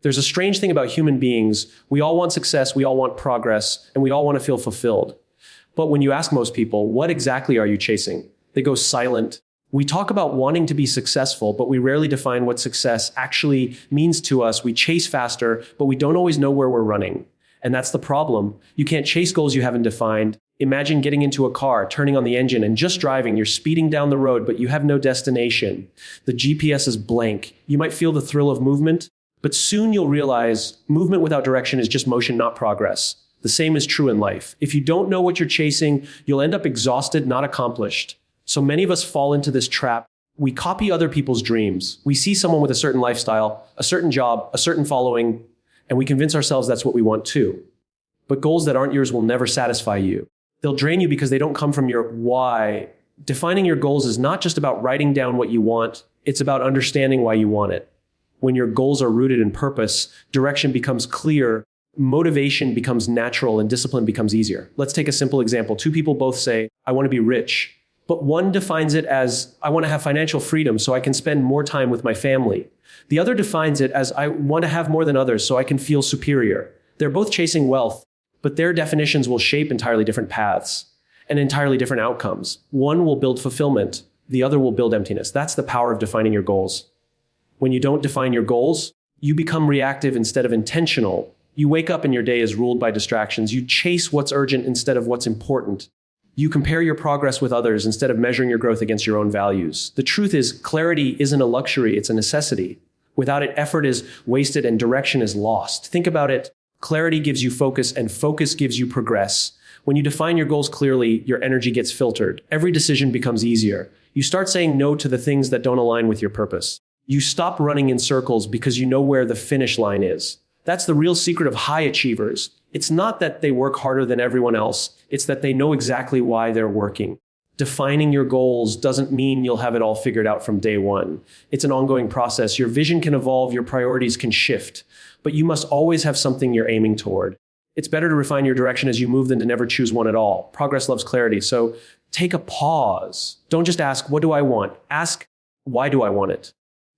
There's a strange thing about human beings. We all want success, we all want progress, and we all want to feel fulfilled. But when you ask most people, what exactly are you chasing? They go silent. We talk about wanting to be successful, but we rarely define what success actually means to us. We chase faster, but we don't always know where we're running. And that's the problem. You can't chase goals you haven't defined. Imagine getting into a car, turning on the engine, and just driving. You're speeding down the road, but you have no destination. The GPS is blank. You might feel the thrill of movement, but soon you'll realize movement without direction is just motion, not progress. The same is true in life. If you don't know what you're chasing, you'll end up exhausted, not accomplished. So many of us fall into this trap. We copy other people's dreams. We see someone with a certain lifestyle, a certain job, a certain following, and we convince ourselves that's what we want too. But goals that aren't yours will never satisfy you. They'll drain you because they don't come from your why. Defining your goals is not just about writing down what you want. It's about understanding why you want it. When your goals are rooted in purpose, direction becomes clear, motivation becomes natural, and discipline becomes easier. Let's take a simple example. Two people both say, I want to be rich. But one defines it as, I want to have financial freedom so I can spend more time with my family. The other defines it as, I want to have more than others so I can feel superior. They're both chasing wealth, but their definitions will shape entirely different paths and entirely different outcomes. One will build fulfillment. The other will build emptiness. That's the power of defining your goals. When you don't define your goals, you become reactive instead of intentional. You wake up and your day is ruled by distractions. You chase what's urgent instead of what's important. You compare your progress with others instead of measuring your growth against your own values. The truth is, clarity isn't a luxury, it's a necessity. Without it, effort is wasted and direction is lost. Think about it. Clarity gives you focus, and focus gives you progress. When you define your goals clearly, your energy gets filtered. Every decision becomes easier. You start saying no to the things that don't align with your purpose. You stop running in circles because you know where the finish line is. That's the real secret of high achievers. It's not that they work harder than everyone else. It's that they know exactly why they're working. Defining your goals doesn't mean you'll have it all figured out from day one. It's an ongoing process. Your vision can evolve, your priorities can shift, but you must always have something you're aiming toward. It's better to refine your direction as you move than to never choose one at all. Progress loves clarity. So take a pause. Don't just ask, what do I want? Ask, why do I want it?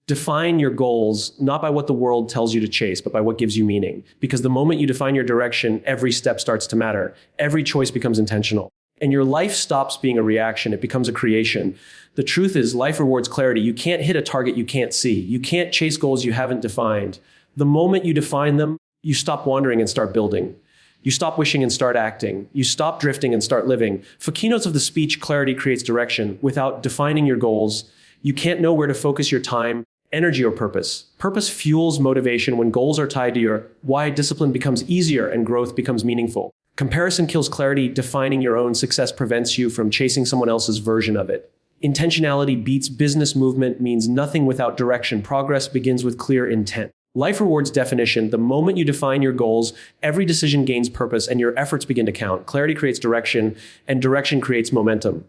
Define your goals, not by what the world tells you to chase, but by what gives you meaning. Because the moment you define your direction, every step starts to matter. Every choice becomes intentional. And your life stops being a reaction, it becomes a creation. The truth is, life rewards clarity. You can't hit a target you can't see. You can't chase goals you haven't defined. The moment you define them, you stop wandering and start building. You stop wishing and start acting. You stop drifting and start living. For keynotes of the speech, clarity creates direction. Without defining your goals, you can't know where to focus your time, energy, or purpose. Purpose fuels motivation. When goals are tied to your why, discipline becomes easier and growth becomes meaningful. Comparison kills clarity. Defining your own success prevents you from chasing someone else's version of it. Intentionality beats business. Movement means nothing without direction. Progress begins with clear intent. Life rewards definition. The moment you define your goals, every decision gains purpose and your efforts begin to count. Clarity creates direction, and direction creates momentum.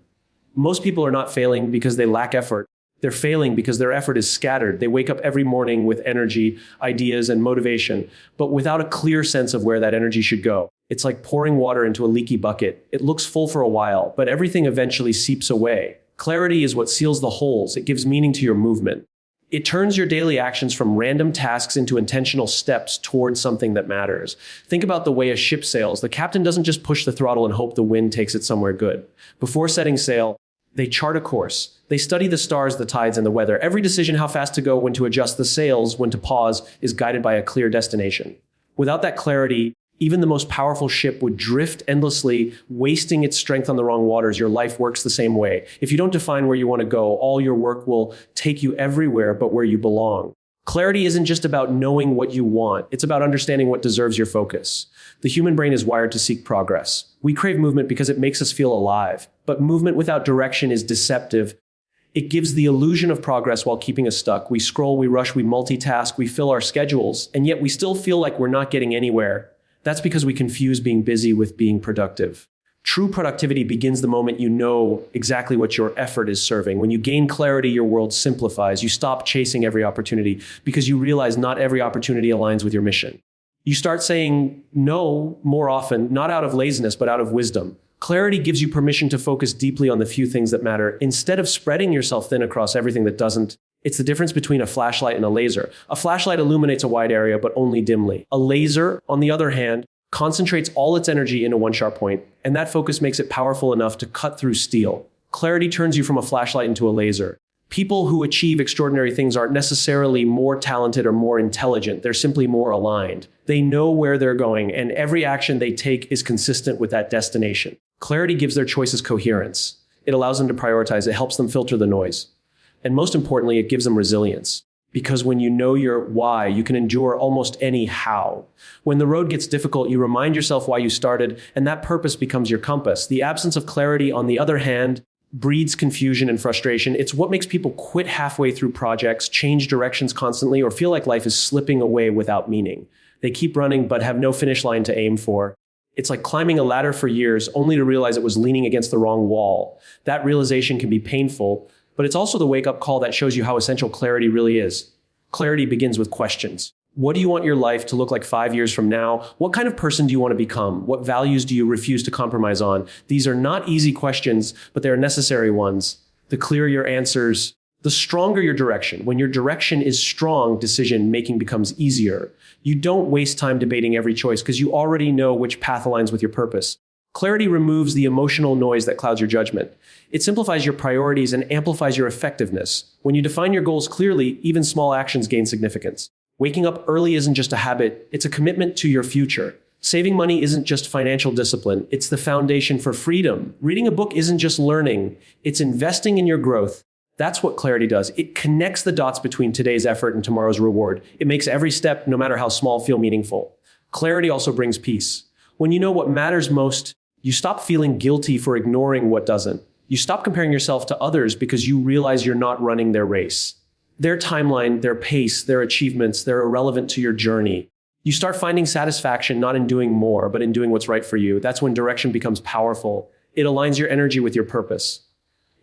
Most people are not failing because they lack effort. They're failing because their effort is scattered. They wake up every morning with energy, ideas, and motivation, but without a clear sense of where that energy should go. It's like pouring water into a leaky bucket. It looks full for a while, but everything eventually seeps away. Clarity is what seals the holes. It gives meaning to your movement. It turns your daily actions from random tasks into intentional steps towards something that matters. Think about the way a ship sails. The captain doesn't just push the throttle and hope the wind takes it somewhere good. Before setting sail, they chart a course. They study the stars, the tides, and the weather. Every decision, how fast to go, when to adjust the sails, when to pause, is guided by a clear destination. Without that clarity, even the most powerful ship would drift endlessly, wasting its strength on the wrong waters. Your life works the same way. If you don't define where you want to go, all your work will take you everywhere but where you belong. Clarity isn't just about knowing what you want. It's about understanding what deserves your focus. The human brain is wired to seek progress. We crave movement because it makes us feel alive. But movement without direction is deceptive. It gives the illusion of progress while keeping us stuck. We scroll, we rush, we multitask, we fill our schedules, and yet we still feel like we're not getting anywhere. That's because we confuse being busy with being productive. True productivity begins the moment you know exactly what your effort is serving. When you gain clarity, your world simplifies. You stop chasing every opportunity because you realize not every opportunity aligns with your mission. You start saying no more often, not out of laziness, but out of wisdom. Clarity gives you permission to focus deeply on the few things that matter. Instead of spreading yourself thin across everything that doesn't, It's the difference between a flashlight and a laser. A flashlight illuminates a wide area, but only dimly. A laser, on the other hand, concentrates all its energy into one sharp point, and that focus makes it powerful enough to cut through steel. Clarity turns you from a flashlight into a laser. People who achieve extraordinary things aren't necessarily more talented or more intelligent. They're simply more aligned. They know where they're going, and every action they take is consistent with that destination. Clarity gives their choices coherence. It allows them to prioritize. It helps them filter the noise. And most importantly, it gives them resilience. Because when you know your why, you can endure almost any how. When the road gets difficult, you remind yourself why you started, and that purpose becomes your compass. The absence of clarity, on the other hand, breeds confusion and frustration. It's what makes people quit halfway through projects, change directions constantly, or feel like life is slipping away without meaning. They keep running but have no finish line to aim for. It's like climbing a ladder for years only to realize it was leaning against the wrong wall. That realization can be painful, but it's also the wake-up call that shows you how essential clarity really is. Clarity begins with questions. What do you want your life to look like 5 years from now? What kind of person do you want to become? What values do you refuse to compromise on? These are not easy questions, but they're necessary ones. The clearer your answers, the stronger your direction. When your direction is strong, decision-making becomes easier. You don't waste time debating every choice because you already know which path aligns with your purpose. Clarity removes the emotional noise that clouds your judgment. It simplifies your priorities and amplifies your effectiveness. When you define your goals clearly, even small actions gain significance. Waking up early isn't just a habit, it's a commitment to your future. Saving money isn't just financial discipline, it's the foundation for freedom. Reading a book isn't just learning, it's investing in your growth. That's what clarity does. It connects the dots between today's effort and tomorrow's reward. It makes every step, no matter how small, feel meaningful. Clarity also brings peace. When you know what matters most, you stop feeling guilty for ignoring what doesn't. You stop comparing yourself to others because you realize you're not running their race. Their timeline, their pace, their achievements, they're irrelevant to your journey. You start finding satisfaction not in doing more, but in doing what's right for you. That's when direction becomes powerful. It aligns your energy with your purpose.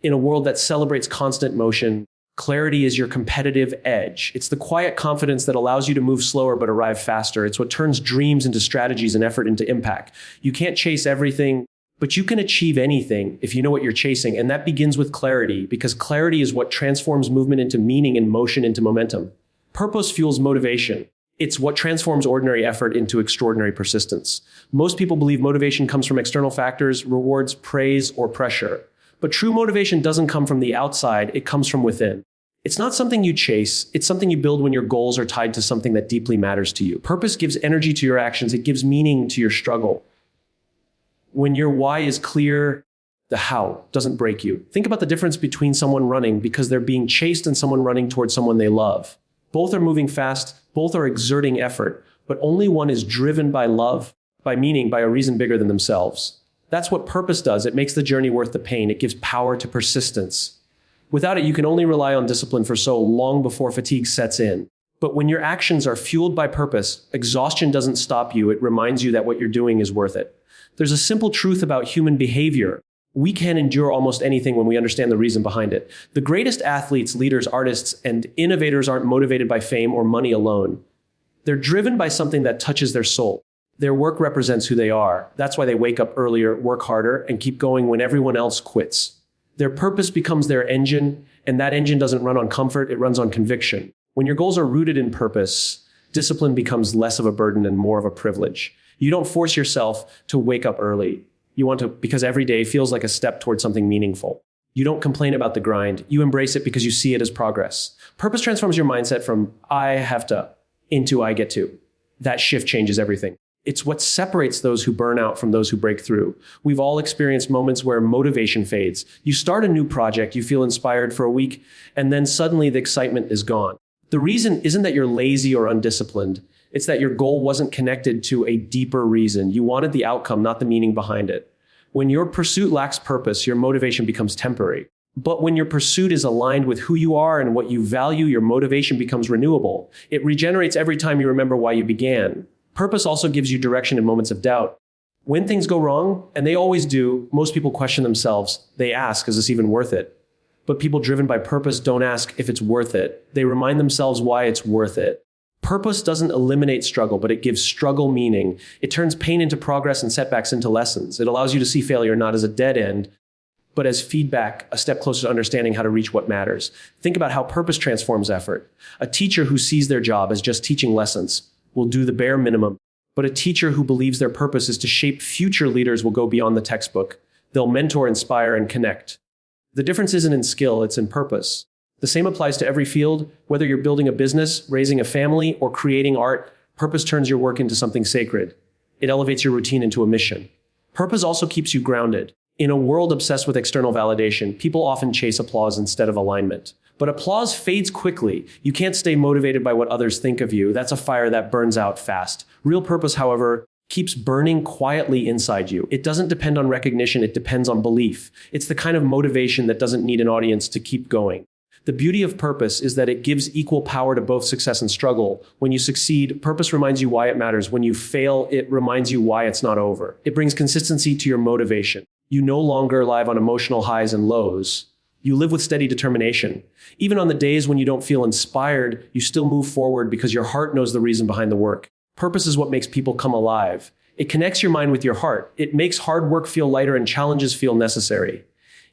In a world that celebrates constant motion, clarity is your competitive edge. It's the quiet confidence that allows you to move slower but arrive faster. It's what turns dreams into strategies and effort into impact. You can't chase everything, but you can achieve anything if you know what you're chasing. And that begins with clarity, because clarity is what transforms movement into meaning and motion into momentum. Purpose fuels motivation. It's what transforms ordinary effort into extraordinary persistence. Most people believe motivation comes from external factors, rewards, praise, or pressure. But true motivation doesn't come from the outside, it comes from within. It's not something you chase, it's something you build when your goals are tied to something that deeply matters to you. Purpose gives energy to your actions, it gives meaning to your struggle. When your why is clear, the how doesn't break you. Think about the difference between someone running because they're being chased and someone running towards someone they love. Both are moving fast, both are exerting effort, but only one is driven by love, by meaning, by a reason bigger than themselves. That's what purpose does. It makes the journey worth the pain. It gives power to persistence. Without it, you can only rely on discipline for so long before fatigue sets in. But when your actions are fueled by purpose, exhaustion doesn't stop you. It reminds you that what you're doing is worth it. There's a simple truth about human behavior. We can endure almost anything when we understand the reason behind it. The greatest athletes, leaders, artists, and innovators aren't motivated by fame or money alone. They're driven by something that touches their soul. Their work represents who they are. That's why they wake up earlier, work harder, and keep going when everyone else quits. Their purpose becomes their engine, and that engine doesn't run on comfort, it runs on conviction. When your goals are rooted in purpose, discipline becomes less of a burden and more of a privilege. You don't force yourself to wake up early. You want to because every day feels like a step towards something meaningful. You don't complain about the grind. You embrace it because you see it as progress. Purpose transforms your mindset from I have to into I get to. That shift changes everything. It's what separates those who burn out from those who break through. We've all experienced moments where motivation fades. You start a new project, you feel inspired for a week, and then suddenly the excitement is gone. The reason isn't that you're lazy or undisciplined. It's that your goal wasn't connected to a deeper reason. You wanted the outcome, not the meaning behind it. When your pursuit lacks purpose, your motivation becomes temporary. But when your pursuit is aligned with who you are and what you value, your motivation becomes renewable. It regenerates every time you remember why you began. Purpose also gives you direction in moments of doubt. When things go wrong, and they always do, most people question themselves. They ask, is this even worth it? But people driven by purpose don't ask if it's worth it. They remind themselves why it's worth it. Purpose doesn't eliminate struggle, but it gives struggle meaning. It turns pain into progress and setbacks into lessons. It allows you to see failure not as a dead end, but as feedback, a step closer to understanding how to reach what matters. Think about how purpose transforms effort. A teacher who sees their job as just teaching lessons will do the bare minimum, but a teacher who believes their purpose is to shape future leaders will go beyond the textbook. They'll mentor, inspire, and connect. The difference isn't in skill, it's in purpose. The same applies to every field. Whether you're building a business, raising a family, or creating art, purpose turns your work into something sacred. It elevates your routine into a mission. Purpose also keeps you grounded. In a world obsessed with external validation, people often chase applause instead of alignment. But applause fades quickly. You can't stay motivated by what others think of you. That's a fire that burns out fast. Real purpose, however, keeps burning quietly inside you. It doesn't depend on recognition, it depends on belief. It's the kind of motivation that doesn't need an audience to keep going. The beauty of purpose is that it gives equal power to both success and struggle. When you succeed, purpose reminds you why it matters. When you fail, it reminds you why it's not over. It brings consistency to your motivation. You no longer live on emotional highs and lows. You live with steady determination. Even on the days when you don't feel inspired, you still move forward because your heart knows the reason behind the work. Purpose is what makes people come alive. It connects your mind with your heart. It makes hard work feel lighter and challenges feel necessary.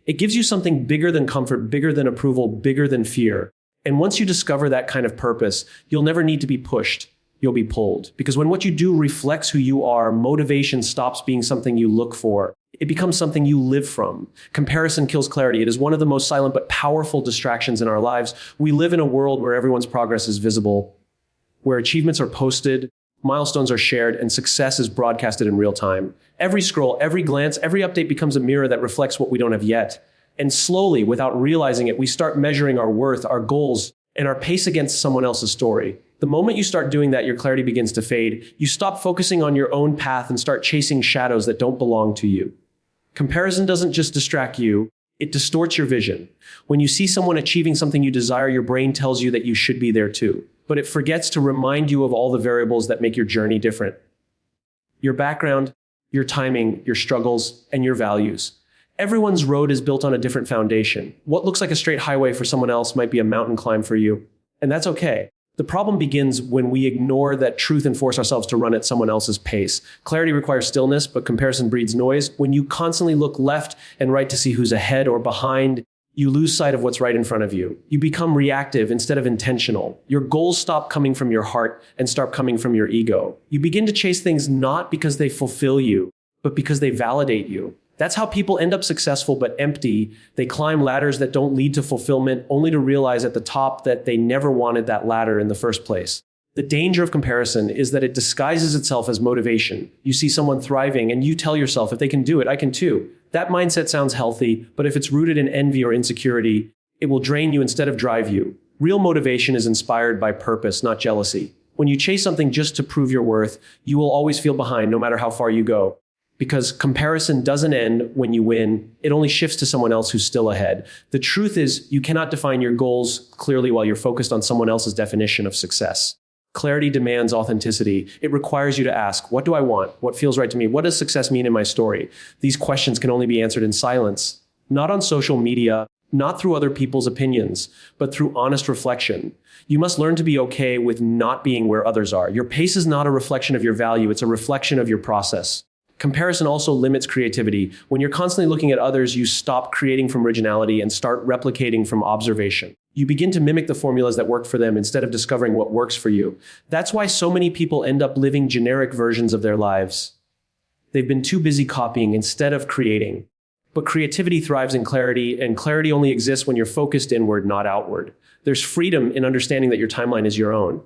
It gives you something bigger than comfort, bigger than approval, bigger than fear. And once you discover that kind of purpose, you'll never need to be pushed. You'll be pulled. Because when what you do reflects who you are, motivation stops being something you look for. It becomes something you live from. Comparison kills clarity. It is one of the most silent but powerful distractions in our lives. We live in a world where everyone's progress is visible, where achievements are posted, milestones are shared, and success is broadcasted in real time. Every scroll, every glance, every update becomes a mirror that reflects what we don't have yet. And slowly, without realizing it, we start measuring our worth, our goals, and our pace against someone else's story. The moment you start doing that, your clarity begins to fade. You stop focusing on your own path and start chasing shadows that don't belong to you. Comparison doesn't just distract you, it distorts your vision. When you see someone achieving something you desire, your brain tells you that you should be there too. But it forgets to remind you of all the variables that make your journey different. Your background, your timing, your struggles, and your values. Everyone's road is built on a different foundation. What looks like a straight highway for someone else might be a mountain climb for you. And that's okay. The problem begins when we ignore that truth and force ourselves to run at someone else's pace. Clarity requires stillness, but comparison breeds noise. When you constantly look left and right to see who's ahead or behind, you lose sight of what's right in front of you. You become reactive instead of intentional. Your goals stop coming from your heart and start coming from your ego. You begin to chase things not because they fulfill you, but because they validate you. That's how people end up successful but empty. They climb ladders that don't lead to fulfillment, only to realize at the top that they never wanted that ladder in the first place. The danger of comparison is that it disguises itself as motivation. You see someone thriving and you tell yourself, if they can do it, I can too. That mindset sounds healthy, but if it's rooted in envy or insecurity, it will drain you instead of drive you. Real motivation is inspired by purpose, not jealousy. When you chase something just to prove your worth, you will always feel behind no matter how far you go. Because comparison doesn't end when you win, it only shifts to someone else who's still ahead. The truth is, you cannot define your goals clearly while you're focused on someone else's definition of success. Clarity demands authenticity. It requires you to ask, what do I want? What feels right to me? What does success mean in my story? These questions can only be answered in silence, not on social media, not through other people's opinions, but through honest reflection. You must learn to be okay with not being where others are. Your pace is not a reflection of your value, it's a reflection of your process. Comparison also limits creativity. When you're constantly looking at others, you stop creating from originality and start replicating from observation. You begin to mimic the formulas that work for them instead of discovering what works for you. That's why so many people end up living generic versions of their lives. They've been too busy copying instead of creating. But creativity thrives in clarity, and clarity only exists when you're focused inward, not outward. There's freedom in understanding that your timeline is your own.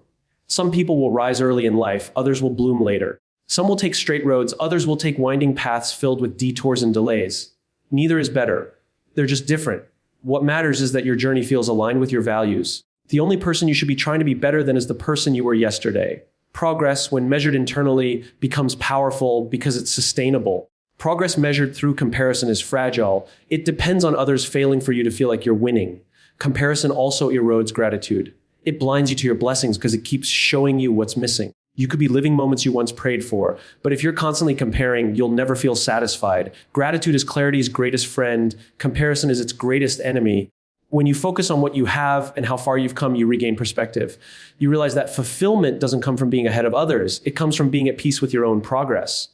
Some people will rise early in life, others will bloom later. Some will take straight roads, others will take winding paths filled with detours and delays. Neither is better. They're just different. What matters is that your journey feels aligned with your values. The only person you should be trying to be better than is the person you were yesterday. Progress, when measured internally, becomes powerful because it's sustainable. Progress measured through comparison is fragile. It depends on others failing for you to feel like you're winning. Comparison also erodes gratitude. It blinds you to your blessings because it keeps showing you what's missing. You could be living moments you once prayed for, but if you're constantly comparing, you'll never feel satisfied. Gratitude is clarity's greatest friend. Comparison is its greatest enemy. When you focus on what you have and how far you've come, you regain perspective. You realize that fulfillment doesn't come from being ahead of others. It comes from being at peace with your own progress.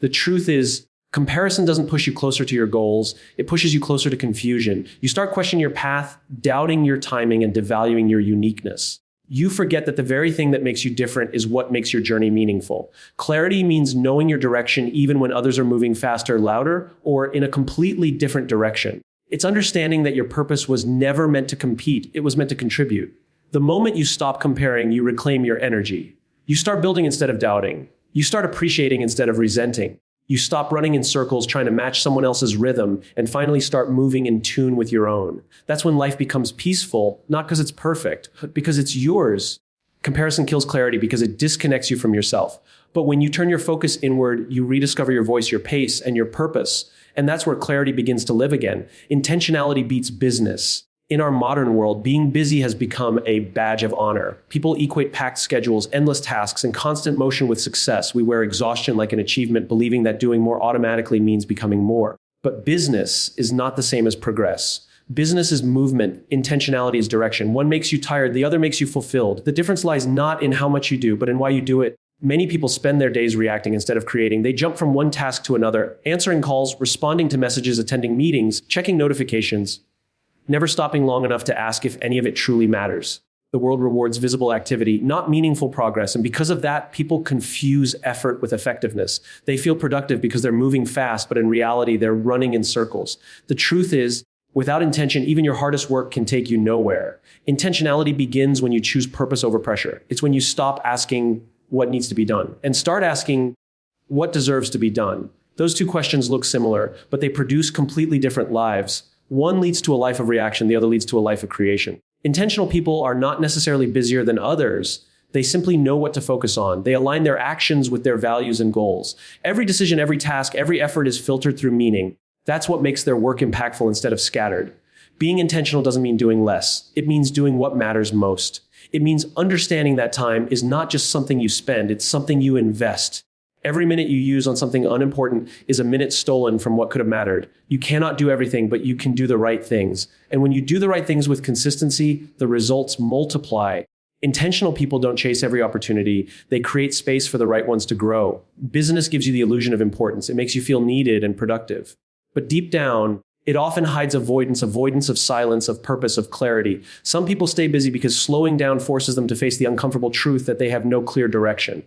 The truth is, Comparison doesn't push you closer to your goals. It pushes you closer to confusion. You start questioning your path, doubting your timing, and devaluing your uniqueness. You forget that the very thing that makes you different is what makes your journey meaningful. Clarity means knowing your direction even when others are moving faster, louder, or in a completely different direction. It's understanding that your purpose was never meant to compete. It was meant to contribute. The moment you stop comparing, you reclaim your energy. You start building instead of doubting. You start appreciating instead of resenting. You stop running in circles trying to match someone else's rhythm and finally start moving in tune with your own. That's when life becomes peaceful, not because it's perfect, but because it's yours. Comparison kills clarity because it disconnects you from yourself. But when you turn your focus inward, you rediscover your voice, your pace, and your purpose. And that's where clarity begins to live again. Intentionality beats business. In our modern world, being busy has become a badge of honor. People equate packed schedules, endless tasks, and constant motion with success. We wear exhaustion like an achievement, believing that doing more automatically means becoming more. But business is not the same as progress. Business is movement, intentionality is direction. One makes you tired, the other makes you fulfilled. The difference lies not in how much you do, but in why you do it. Many people spend their days reacting instead of creating. They jump from one task to another, answering calls, responding to messages, attending meetings, checking notifications, never stopping long enough to ask if any of it truly matters. The world rewards visible activity, not meaningful progress. And because of that, people confuse effort with effectiveness. They feel productive because they're moving fast, but in reality, they're running in circles. The truth is, without intention, even your hardest work can take you nowhere. Intentionality begins when you choose purpose over pressure. It's when you stop asking what needs to be done and start asking what deserves to be done. Those two questions look similar, but they produce completely different lives. One leads to a life of reaction, the other leads to a life of creation. Intentional people are not necessarily busier than others. They simply know what to focus on. They align their actions with their values and goals. Every decision, every task, every effort is filtered through meaning. That's what makes their work impactful instead of scattered. Being intentional doesn't mean doing less. It means doing what matters most. It means understanding that time is not just something you spend, it's something you invest. Every minute you use on something unimportant is a minute stolen from what could have mattered. You cannot do everything, but you can do the right things. And when you do the right things with consistency, the results multiply. Intentional people don't chase every opportunity. They create space for the right ones to grow. Business gives you the illusion of importance. It makes you feel needed and productive. But deep down, it often hides avoidance of silence, of purpose, of clarity. Some people stay busy because slowing down forces them to face the uncomfortable truth that they have no clear direction.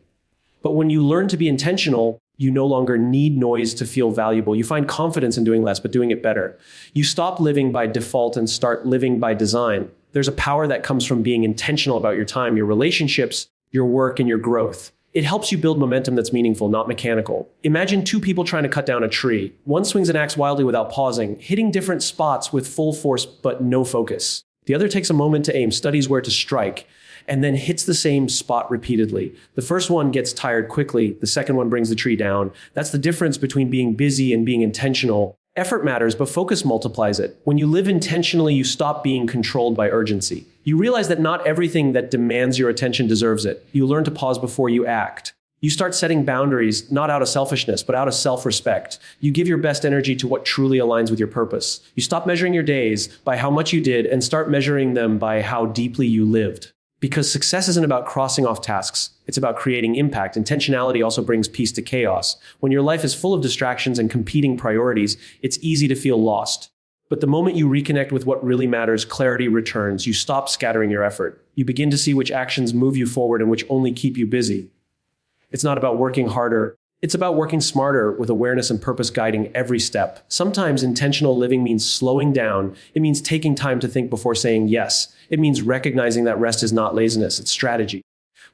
But when you learn to be intentional, you no longer need noise to feel valuable. You find confidence in doing less, but doing it better. You stop living by default and start living by design. There's a power that comes from being intentional about your time, your relationships, your work, and your growth. It helps you build momentum that's meaningful, not mechanical. Imagine two people trying to cut down a tree. One swings an axe wildly without pausing, hitting different spots with full force but no focus. The other takes a moment to aim, studies where to strike, and then hits the same spot repeatedly. The first one gets tired quickly. The second one brings the tree down. That's the difference between being busy and being intentional. Effort matters, but focus multiplies it. When you live intentionally, you stop being controlled by urgency. You realize that not everything that demands your attention deserves it. You learn to pause before you act. You start setting boundaries, not out of selfishness, but out of self-respect. You give your best energy to what truly aligns with your purpose. You stop measuring your days by how much you did and start measuring them by how deeply you lived. Because success isn't about crossing off tasks. It's about creating impact. Intentionality also brings peace to chaos. When your life is full of distractions and competing priorities, it's easy to feel lost. But the moment you reconnect with what really matters, clarity returns. You stop scattering your effort. You begin to see which actions move you forward and which only keep you busy. It's not about working harder. It's about working smarter with awareness and purpose guiding every step. Sometimes intentional living means slowing down. It means taking time to think before saying yes. It means recognizing that rest is not laziness, it's strategy.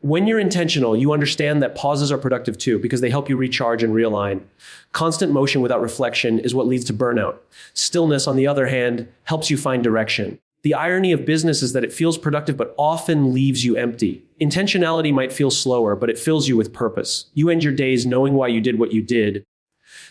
When you're intentional, you understand that pauses are productive too because they help you recharge and realign. Constant motion without reflection is what leads to burnout. Stillness, on the other hand, helps you find direction. The irony of business is that it feels productive but often leaves you empty. Intentionality might feel slower, but it fills you with purpose. You end your days knowing why you did what you did.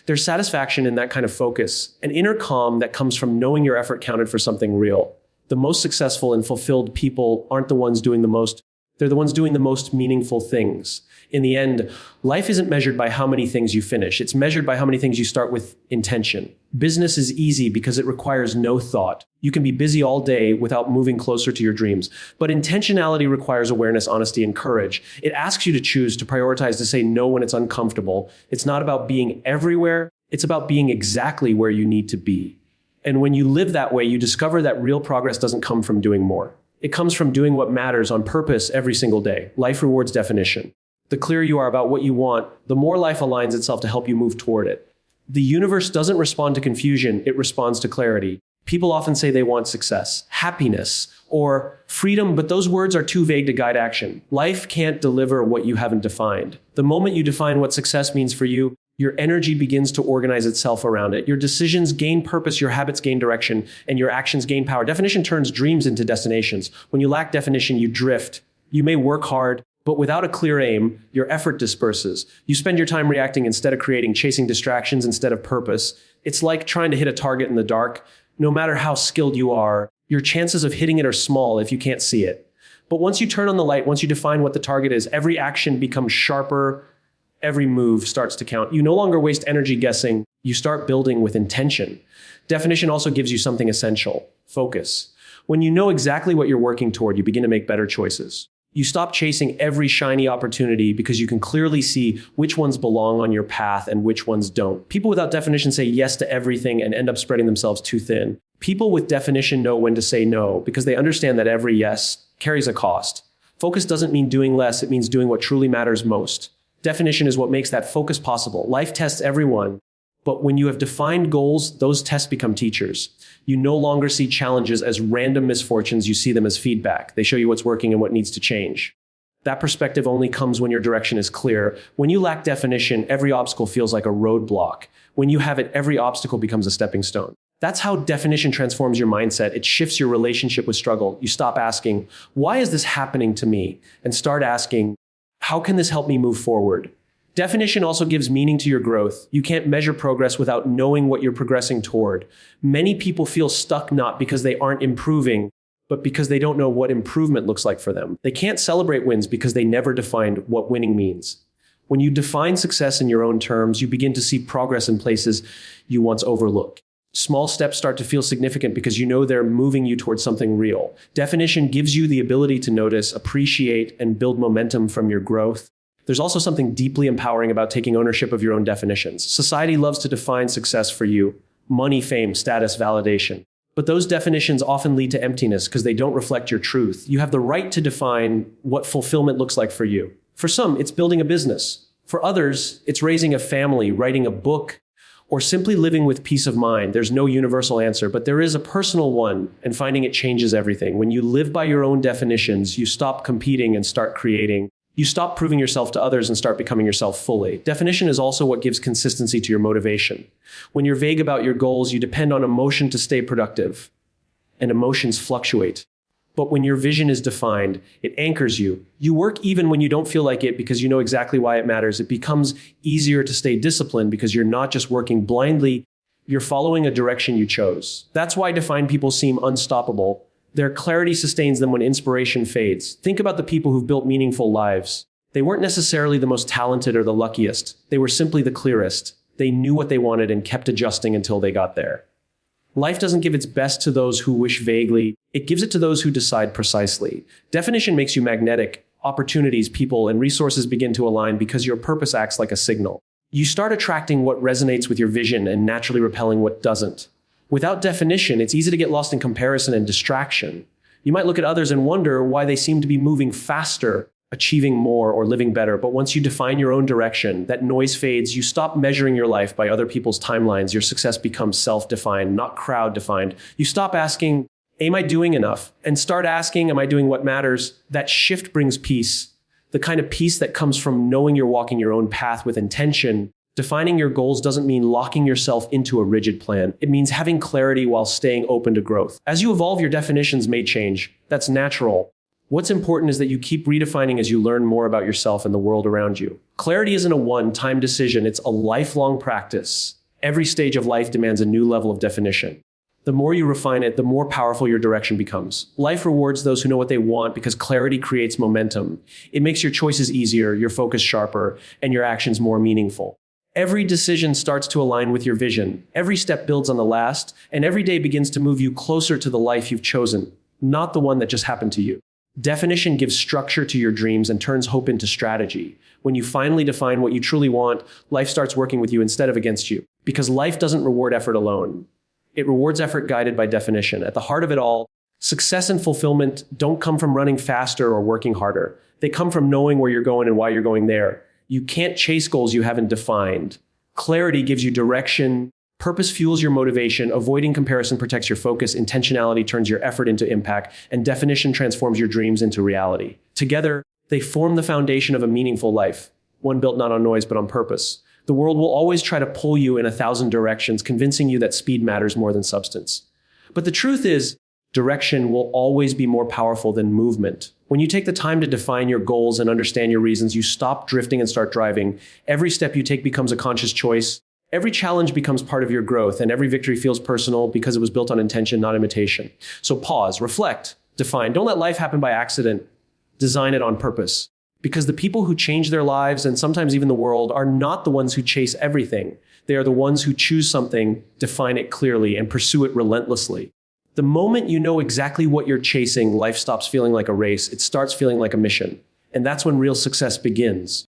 There's satisfaction in that kind of focus, an inner calm that comes from knowing your effort counted for something real. The most successful and fulfilled people aren't the ones doing the most. They're the ones doing the most meaningful things. In the end, life isn't measured by how many things you finish. It's measured by how many things you start with intention. Business is easy because it requires no thought. You can be busy all day without moving closer to your dreams. But intentionality requires awareness, honesty, and courage. It asks you to choose, to prioritize, to say no when it's uncomfortable. It's not about being everywhere. It's about being exactly where you need to be. And when you live that way, you discover that real progress doesn't come from doing more. It comes from doing what matters on purpose every single day. Life rewards definition. The clearer you are about what you want, the more life aligns itself to help you move toward it. The universe doesn't respond to confusion, it responds to clarity. People often say they want success, happiness, or freedom, but those words are too vague to guide action. Life can't deliver what you haven't defined. The moment you define what success means for you, your energy begins to organize itself around it. Your decisions gain purpose, your habits gain direction, and your actions gain power. Definition turns dreams into destinations. When you lack definition, you drift. You may work hard, but without a clear aim, your effort disperses. You spend your time reacting instead of creating, chasing distractions instead of purpose. It's like trying to hit a target in the dark. No matter how skilled you are, your chances of hitting it are small if you can't see it. But once you turn on the light, once you define what the target is, every action becomes sharper, every move starts to count. You no longer waste energy guessing, you start building with intention. Definition also gives you something essential: focus. When you know exactly what you're working toward, you begin to make better choices. You stop chasing every shiny opportunity because you can clearly see which ones belong on your path and which ones don't. People without definition say yes to everything and end up spreading themselves too thin. People with definition know when to say no because they understand that every yes carries a cost. Focus doesn't mean doing less, it means doing what truly matters most. Definition is what makes that focus possible. Life tests everyone, but when you have defined goals, those tests become teachers. You no longer see challenges as random misfortunes, you see them as feedback. They show you what's working and what needs to change. That perspective only comes when your direction is clear. When you lack definition, every obstacle feels like a roadblock. When you have it, every obstacle becomes a stepping stone. That's how definition transforms your mindset. It shifts your relationship with struggle. You stop asking, why is this happening to me? And start asking, how can this help me move forward? Definition also gives meaning to your growth. You can't measure progress without knowing what you're progressing toward. Many people feel stuck not because they aren't improving, but because they don't know what improvement looks like for them. They can't celebrate wins because they never defined what winning means. When you define success in your own terms, you begin to see progress in places you once overlooked. Small steps start to feel significant because you know they're moving you towards something real. Definition gives you the ability to notice, appreciate, and build momentum from your growth. There's also something deeply empowering about taking ownership of your own definitions. Society loves to define success for you: money, fame, status, validation. But those definitions often lead to emptiness because they don't reflect your truth. You have the right to define what fulfillment looks like for you. For some, it's building a business. For others, it's raising a family, writing a book, or simply living with peace of mind. There's no universal answer, but there is a personal one, and finding it changes everything. When you live by your own definitions, you stop competing and start creating. You stop proving yourself to others and start becoming yourself fully. Definition is also what gives consistency to your motivation. When you're vague about your goals, you depend on emotion to stay productive, and emotions fluctuate. But when your vision is defined, it anchors you. You work even when you don't feel like it because you know exactly why it matters. It becomes easier to stay disciplined because you're not just working blindly, you're following a direction you chose. That's why defined people seem unstoppable. Their clarity sustains them when inspiration fades. Think about the people who've built meaningful lives. They weren't necessarily the most talented or the luckiest. They were simply the clearest. They knew what they wanted and kept adjusting until they got there. Life doesn't give its best to those who wish vaguely. It gives it to those who decide precisely. Definition makes you magnetic. Opportunities, people, and resources begin to align because your purpose acts like a signal. You start attracting what resonates with your vision and naturally repelling what doesn't. Without definition, it's easy to get lost in comparison and distraction. You might look at others and wonder why they seem to be moving faster, achieving more, or living better. But once you define your own direction, that noise fades. You stop measuring your life by other people's timelines. Your success becomes self-defined, not crowd-defined. You stop asking, am I doing enough? And start asking, am I doing what matters? That shift brings peace. The kind of peace that comes from knowing you're walking your own path with intention. Defining your goals doesn't mean locking yourself into a rigid plan. It means having clarity while staying open to growth. As you evolve, your definitions may change. That's natural. What's important is that you keep redefining as you learn more about yourself and the world around you. Clarity isn't a one-time decision, it's a lifelong practice. Every stage of life demands a new level of definition. The more you refine it, the more powerful your direction becomes. Life rewards those who know what they want because clarity creates momentum. It makes your choices easier, your focus sharper, and your actions more meaningful. Every decision starts to align with your vision. Every step builds on the last, and every day begins to move you closer to the life you've chosen, not the one that just happened to you. Definition gives structure to your dreams and turns hope into strategy. When you finally define what you truly want, life starts working with you instead of against you. Because life doesn't reward effort alone. It rewards effort guided by definition. At the heart of it all, success and fulfillment don't come from running faster or working harder. They come from knowing where you're going and why you're going there. You can't chase goals you haven't defined. Clarity gives you direction. Purpose fuels your motivation. Avoiding comparison protects your focus. Intentionality turns your effort into impact. And definition transforms your dreams into reality. Together, they form the foundation of a meaningful life, one built not on noise but on purpose. The world will always try to pull you in 1,000 directions, convincing you that speed matters more than substance. But the truth is, direction will always be more powerful than movement. When you take the time to define your goals and understand your reasons, you stop drifting and start driving. Every step you take becomes a conscious choice. Every challenge becomes part of your growth, and every victory feels personal because it was built on intention, not imitation. So pause, reflect, define. Don't let life happen by accident. Design it on purpose. Because the people who change their lives, and sometimes even the world, are not the ones who chase everything. They are the ones who choose something, define it clearly, and pursue it relentlessly. The moment you know exactly what you're chasing, life stops feeling like a race. It starts feeling like a mission. And that's when real success begins.